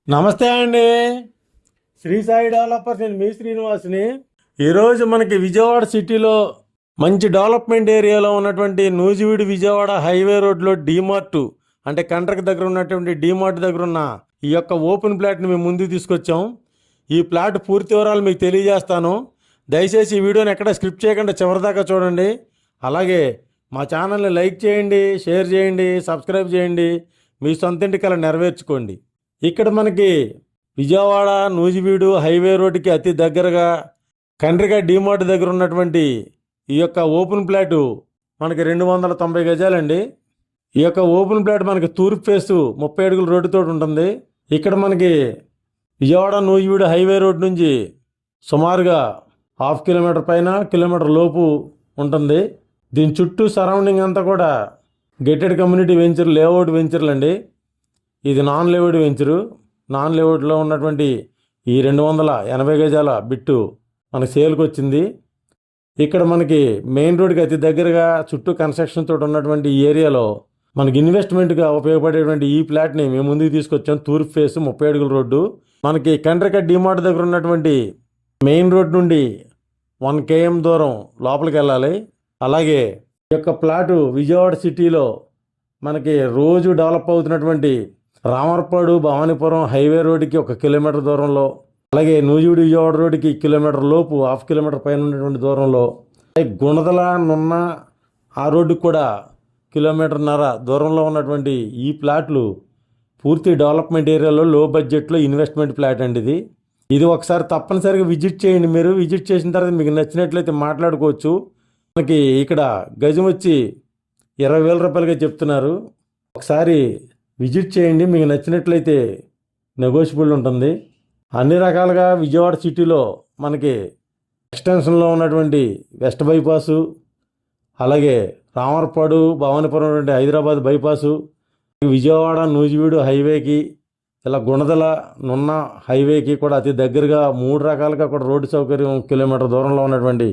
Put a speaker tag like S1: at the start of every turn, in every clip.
S1: నమస్తే అండి. శ్రీ సాయి డెవలపర్స్, నేను మీ శ్రీనివాస్ని. ఈరోజు మనకి విజయవాడ సిటీలో మంచి డెవలప్మెంట్ ఏరియాలో ఉన్నటువంటి నూజివీడు విజయవాడ హైవే రోడ్లో డీమార్ట్ అంటే కండ్రకి దగ్గర ఉన్నటువంటి డీమార్ట్ దగ్గర ఉన్న ఈ యొక్క ఓపెన్ ప్లాట్ని మేము ముందుకు తీసుకొచ్చాం. ఈ ప్లాట్ పూర్తి వివరాలు మీకు తెలియజేస్తాను. దయచేసి ఈ వీడియోని ఎక్కడ స్క్రిప్ట్ చేయకుండా చివరిదాకా చూడండి. అలాగే మా ఛానల్ని లైక్ చేయండి, షేర్ చేయండి, సబ్స్క్రైబ్ చేయండి. మీ సొంతింటి కల నెరవేర్చుకోండి. ఇక్కడ మనకి విజయవాడ నూజివీడు హైవే రోడ్డుకి అతి దగ్గరగా కండ్రిక డీమార్ట్ దగ్గర ఉన్నటువంటి ఈ యొక్క ఓపెన్ ప్లాటు మనకి 290 గజాలండి. ఈ యొక్క ఓపెన్ ప్లాట్ మనకి తూర్పు ఫేసు 30 అడుగుల రోడ్డుతో ఉంటుంది. ఇక్కడ మనకి విజయవాడ నూజివీడు హైవే రోడ్ నుంచి సుమారుగా 1/2 కిలోమీటర్ పైన కిలోమీటర్ లోపు ఉంటుంది. దీని చుట్టూ సరౌండింగ్ అంతా కూడా గేటెడ్ కమ్యూనిటీ వెంచర్, లేఅవుట్ వెంచర్లు అండి. ఇది నాన్ లేఅవుట్ వెంచరు. నాన్ లేఅవుట్లో ఉన్నటువంటి ఈ 280 గజాల బిట్టు మనకి సేల్కి వచ్చింది. ఇక్కడ మనకి మెయిన్ రోడ్కి అతి దగ్గరగా చుట్టూ కన్స్ట్రక్షన్ తోటి ఉన్నటువంటి ఈ ఏరియాలో మనకి ఇన్వెస్ట్మెంట్గా ఉపయోగపడేటువంటి ఈ ప్లాట్ని మేము ముందుకు తీసుకొచ్చాం. తూర్పు ఫేసు 30 అడుగుల రోడ్డు. మనకి కండ్రిక డీమార్ట్ దగ్గర ఉన్నటువంటి మెయిన్ రోడ్ నుండి 1 km దూరం లోపలికి వెళ్ళాలి. అలాగే ఈ యొక్క ప్లాటు విజయవాడ సిటీలో మనకి రోజు డెవలప్ అవుతున్నటువంటి రామర్పాడు భవానీపురం హైవే రోడ్డుకి 1 కిలోమీటర్ దూరంలో, అలాగే నూజివీడు విజయవాడ రోడ్డుకి కిలోమీటర్ లోపు 1/2 కిలోమీటర్ పైన ఉన్నటువంటి దూరంలో, గుణదల నున్న ఆ రోడ్డుకి కూడా 1.5 కిలోమీటర్న్నర దూరంలో ఉన్నటువంటి ఈ ప్లాట్లు పూర్తి డెవలప్మెంట్ ఏరియాలో లో బడ్జెట్లో ఇన్వెస్ట్మెంట్ ప్లాట్ అండి. ఇది ఒకసారి తప్పనిసరిగా విజిట్ చేయండి. మీరు విజిట్ చేసిన తర్వాత మీకు నచ్చినట్లయితే మాట్లాడుకోవచ్చు. మనకి ఇక్కడ గజం వచ్చి 20,000 రూపాయలుగా చెప్తున్నారు. ఒకసారి విజిట్ చేయండి. మీకు నచ్చినట్లయితే నెగోషియబుల్ ఉంటుంది. అన్ని రకాలుగా విజయవాడ సిటీలో మనకి ఎక్స్టెన్షన్లో ఉన్నటువంటి వెస్ట్ బైపాసు, అలాగే రామర్పాడు భవానీపురం నుండి హైదరాబాద్ బైపాసు, విజయవాడ నూజివీడు హైవేకి, ఇలా గుణదల నున్న హైవేకి కూడా అతి దగ్గరగా 3 రకాలుగా కూడా రోడ్డు సౌకర్యం 1 కిలోమీటర్ దూరంలో ఉన్నటువంటి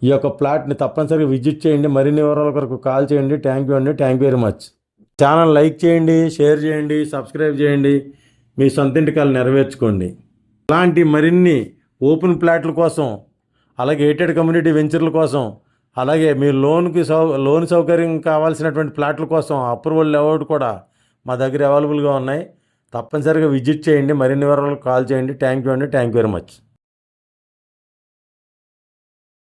S1: ఈ యొక్క ప్లాట్ని తప్పనిసరిగా విజిట్ చేయండి. మరిన్ని వివరాల కొరకు కాల్ చేయండి. థ్యాంక్ యూ అండి. Thank you very much. Channel like చేయండి, షేర్ చేయండి, సబ్స్క్రైబ్ చేయండి. మీ సొంతింటి కల నెరవేర్చుకోండి. అలాంటి మరిన్ని ఓపెన్ ప్లాట్ల కోసం, అలాగే గేటెడ్ కమ్యూనిటీ వెంచర్ల కోసం, అలాగే మీ లోన్ సౌకర్యం కావాల్సినటువంటి ప్లాట్ల కోసం అప్రూవల్ లేఅవుట్ కూడా మా దగ్గర అవైలబుల్గా ఉన్నాయి. తప్పనిసరిగా విజిట్ చేయండి. మరిన్ని వివరాలకు కాల్ చేయండి. థ్యాంక్ యూ అండి. Thank you very much.